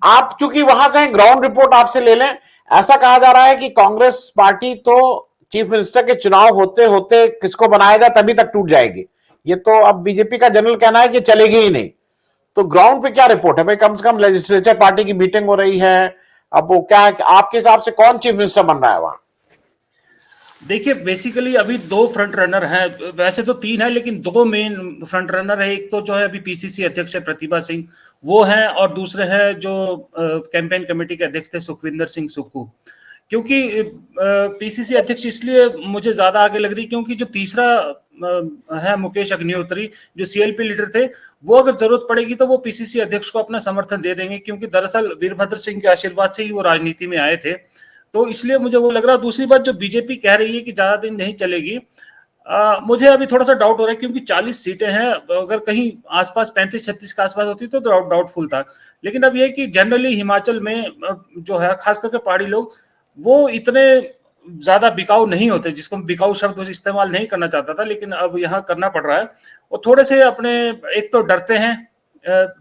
आप चूंकि वहां से ग्राउंड रिपोर्ट आपसे ले लें, ऐसा कहा जा रहा है कि कांग्रेस पार्टी तो चीफ मिनिस्टर के चुनाव होते होते किसको बनाया जाए तभी तक टूट जाएगी। ये तो अब बीजेपी का जनरल कहना है कि चलेगी ही नहीं। तो ग्राउंड पे क्या रिपोर्ट है भाई? कम से कम लेजिस्लेचर पार्टी की मीटिंग हो रही है, अब वो क्या आपके हिसाब से कौन चीफ मिनिस्टर बन रहा है वहां? देखिए, बेसिकली अभी दो फ्रंट रनर हैं, वैसे तो तीन है लेकिन दो मेन फ्रंट रनर है। एक तो जो है अभी पीसीसी अध्यक्ष है प्रतिभा सिंह, वो हैं, और दूसरे हैं जो कैंपेन कमेटी के अध्यक्ष थे सुखविंदर सिंह सुक्खू। क्योंकि पीसीसी अध्यक्ष इसलिए मुझे ज्यादा आगे लग रही क्योंकि जो तीसरा है मुकेश अग्निहोत्री जो सीएलपी लीडर थे, वो अगर जरूरत पड़ेगी तो वो पीसीसी अध्यक्ष को अपना समर्थन दे देंगे, क्योंकि दरअसल वीरभद्र सिंह के आशीर्वाद से ही वो राजनीति में आए थे। तो इसलिए मुझे वो लग रहा है। दूसरी बात, जो बीजेपी कह रही है कि ज्यादा दिन नहीं चलेगी, मुझे अभी थोड़ा सा डाउट हो रहा है, क्योंकि 40 सीटें हैं, अगर कहीं आसपास 35-36 के आसपास होती तो डाउटफुल था। लेकिन अब यह कि जनरली हिमाचल में जो है खास करके पहाड़ी लोग, वो इतने ज्यादा बिकाऊ नहीं होते, जिसको बिकाऊ शब्द इस्तेमाल नहीं करना चाहता था लेकिन अब यहाँ करना पड़ रहा है। वो थोड़े से अपने, एक तो डरते हैं,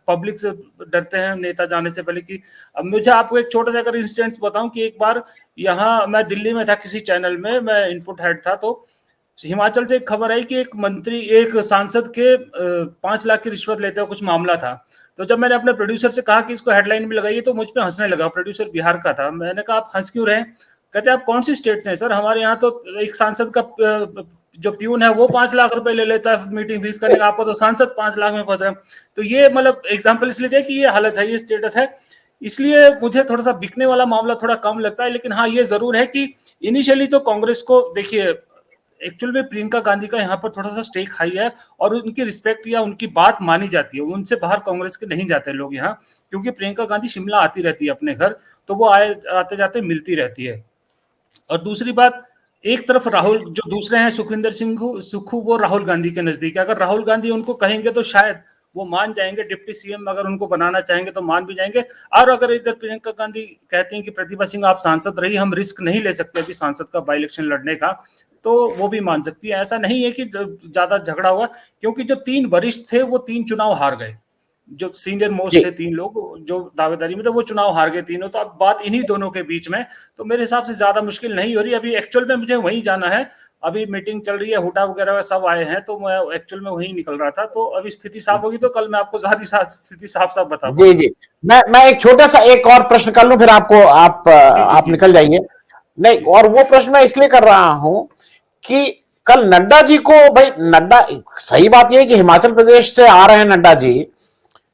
पब्लिक से डरते हैं नेता जाने से पहले की। अब मुझे आपको एक छोटा सा अगर इंसिडेंट्स बताऊं कि एक बार यहाँ मैं दिल्ली में था, किसी चैनल में मैं इनपुट हेड था, तो हिमाचल से एक खबर आई कि एक मंत्री, एक सांसद के 5 लाख की रिश्वत लेते हुए कुछ मामला था। तो जब मैंने अपने प्रोड्यूसर से कहा कि इसको हेडलाइन में लगाइए, तो मुझ पे हंसने लगा। प्रोड्यूसर बिहार का था। मैंने कहा आप हंस क्यों रहे? कहते आप कौन सी स्टेट से हैं? सर हमारे यहाँ तो एक सांसद का जो प्यून है वो 5 लाख रुपए ले लेता है मीटिंग फीस करने का, आपको तो सांसद 5 लाख में फंस रहे हैं। तो ये मतलब एग्जाम्पल इसलिए दिया कि ये हालत है, ये स्टेटस है। इसलिए मुझे थोड़ा सा बिकने वाला मामला थोड़ा कम लगता है। लेकिन हाँ, ये जरूर है कि इनिशियली तो कांग्रेस को, देखिए एक्चुअल में प्रियंका गांधी का यहाँ पर थोड़ा सा स्टेक हाई है और उनकी रिस्पेक्ट या उनकी बात मानी जाती है। उनसे बाहर कांग्रेस के नहीं जाते लोग यहाँ, क्योंकि प्रियंका गांधी शिमला आती रहती है अपने घर, तो वो आते जाते मिलती रहती है। और दूसरी बात, एक तरफ राहुल, जो दूसरे हैं सुखविंदर सिंह सुक्खू, वो राहुल गांधी के नजदीक है। अगर राहुल गांधी उनको कहेंगे तो शायद वो मान जाएंगे, डिप्टी सीएम अगर उनको बनाना चाहेंगे तो मान भी जाएंगे। और अगर इधर प्रियंका गांधी कहती हैं कि प्रतिभा सिंह आप सांसद रही, हम रिस्क नहीं ले सकते अभी सांसद का बाई इलेक्शन लड़ने का, तो वो भी मान सकती है। ऐसा नहीं है कि ज्यादा झगड़ा होगा, क्योंकि जो 3 वरिष्ठ थे वो 3 चुनाव हार गए। जो सीनियर मोस्ट थे 3 लोग जो दावेदारी में थे, वो चुनाव हार गए तीनों। तो अब बात इन्हीं दोनों के बीच में, तो मेरे हिसाब से ज्यादा मुश्किल नहीं हो रही। अभी एक्चुअल में मुझे वहीं जाना है, अभी मीटिंग चल रही है, हुडा वगैरह सब आए हैं, तो मैं एक्चुअल में वहीं निकल रहा था। तो अभी स्थिति साफ होगी तो कल मैं आपको सारी स्थिति साफ साफ बता जी पाऊंगा। जी। मैं एक छोटा सा एक और प्रश्न कर लूं, फिर आपको जी जी आप जी निकल जाइए। नहीं, जी। और वो प्रश्न मैं इसलिए कर रहा हूं कि कल नड्डा जी को, भाई नड्डा, सही बात यह है कि हिमाचल प्रदेश से आ रहे हैं नड्डा जी।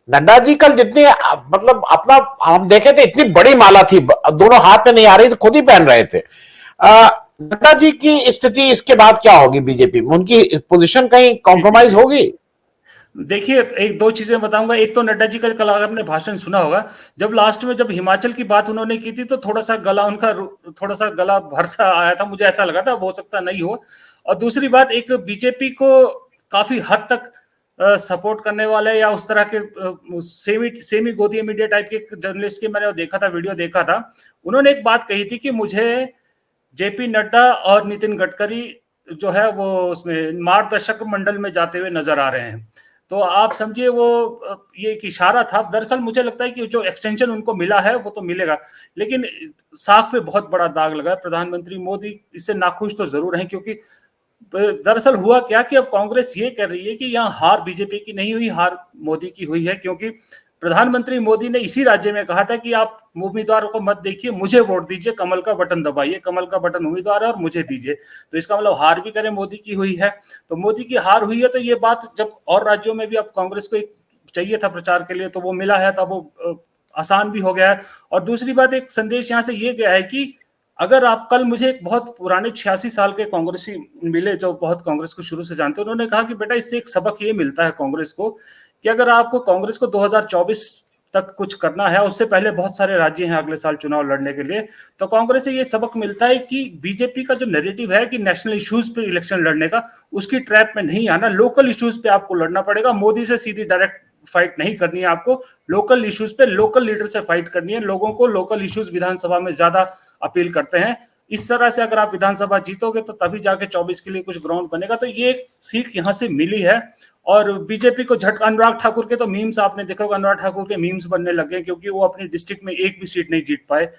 नड्डा जी कल जितनी मतलब अपना हम देखे थे, इतनी बड़ी माला थी, दोनों हाथ में नहीं आ रही थी, खुद ही पहन रहे थे। नड्डा जी की स्थिति इसके बाद क्या होगी बीजेपी में? उनकी पोजीशन कहीं जी जी कॉम्प्रोमाइज जी। होगी? देखिए, एक दो चीजें बताऊंगा। एक तो नड्डा जी का कल आपने भाषण सुना होगा, जब लास्ट में जब हिमाचल की बात उन्होंने की थी, तो थोड़ा सा गला उनका, थोड़ा सा गला भरसा आया था, मुझे ऐसा लगा था, हो सकता नहीं हो। और दूसरी बात, एक बीजेपी को काफी हद तक सपोर्ट करने वाले या उस तरह के सेमी सेमी गोदी मीडिया टाइप के जर्नलिस्ट की मैंने देखा था, वीडियो देखा था। उन्होंने एक बात कही थी कि मुझे जेपी नड्डा और नितिन गडकरी जो है वो उसमें मार्गदर्शक मंडल में जाते हुए नजर आ रहे हैं। तो आप समझिए वो ये एक इशारा था। दरअसल मुझे लगता है कि जो एक्सटेंशन उनको मिला है वो तो मिलेगा, लेकिन साख पे बहुत बड़ा दाग लगा है। प्रधानमंत्री मोदी इससे नाखुश तो जरूर हैं, क्योंकि दरअसल हुआ क्या कि अब कांग्रेस ये कर रही है कि यहाँ हार बीजेपी की नहीं हुई, हार मोदी की हुई है। क्योंकि प्रधानमंत्री मोदी ने इसी राज्य में कहा था कि आप उम्मीदवार को मत देखिए, मुझे वोट दीजिए, कमल का बटन दबाइए, कमल का बटन उम्मीदवार है और मुझे दीजिए। तो इसका मतलब हार भी करें मोदी की हुई है। तो मोदी की हार हुई है, तो ये बात जब और राज्यों में भी अब कांग्रेस को एक चाहिए था प्रचार के लिए, तो वो मिला है, तब वो आसान भी हो गया है। और दूसरी बात, एक संदेश यहाँ से ये गया है कि अगर आप कल, मुझे एक बहुत पुराने 86 साल के कांग्रेसी मिले जो बहुत कांग्रेस को शुरू से जानते हैं, उन्होंने कहा कि बेटा इससे एक सबक ये मिलता है कांग्रेस को कि अगर आपको कांग्रेस को 2024 तक कुछ करना है, उससे पहले बहुत सारे राज्य हैं अगले साल चुनाव लड़ने के लिए, तो कांग्रेस से ये सबक मिलता है कि बीजेपी का जो नैरेटिव है कि नेशनल इश्यूज पे इलेक्शन लड़ने का, उसकी ट्रैप में नहीं आना। लोकल इश्यूज पे आपको लड़ना पड़ेगा। मोदी से सीधी डायरेक्ट फाइट नहीं करनी है आपको, लोकल इश्यूज पे लोकल लीडर से फाइट करनी है। लोगों को लोकल इश्यूज विधानसभा में ज्यादा अपील करते हैं। इस तरह से अगर आप विधानसभा जीतोगे तो तभी जाके 24 के लिए कुछ ग्राउंड बनेगा। तो ये सीख यहाँ से मिली है और बीजेपी को झटका। अनुराग ठाकुर के तो मीम्स आपने देखा होगा, अनुराग ठाकुर के मीम्स बनने लगे क्योंकि वो अपनी डिस्ट्रिक्ट में एक भी सीट नहीं जीत पाए।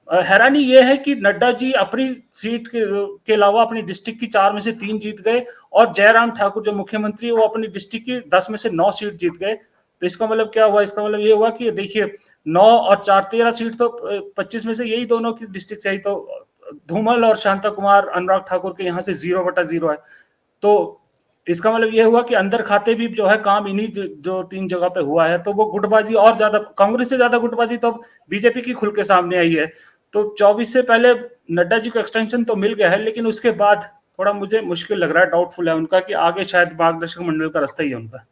हैरानी ये है कि नड्डा जी अपनी सीट के अलावा अपनी डिस्ट्रिक्ट की 4 में से 3 जीत गए और जयराम ठाकुर जो मुख्यमंत्री वो अपनी डिस्ट्रिक्ट की 10 में से 9 सीट जीत गए। तो इसका मतलब क्या हुआ? इसका मतलब ये हुआ कि देखिए 9 और 4 13 सीट तो 25 में से यही दोनों की डिस्ट्रिक्ट से ही तो धूमल और शांता कुमार अनुराग ठाकुर के यहाँ से 0/0 है। तो इसका मतलब ये हुआ कि अंदर खाते भी जो है काम इन्हीं जो 3 जगह पे हुआ है। तो वो गुटबाजी और ज्यादा, कांग्रेस से ज्यादा गुटबाजी तो बीजेपी की खुल के सामने आई है। तो 24 से पहले नड्डा जी को एक्सटेंशन तो मिल गया है, लेकिन उसके बाद थोड़ा मुझे मुश्किल लग रहा है, डाउटफुल है उनका कि आगे शायद मार्गदर्शक मंडल का रास्ता ही है उनका।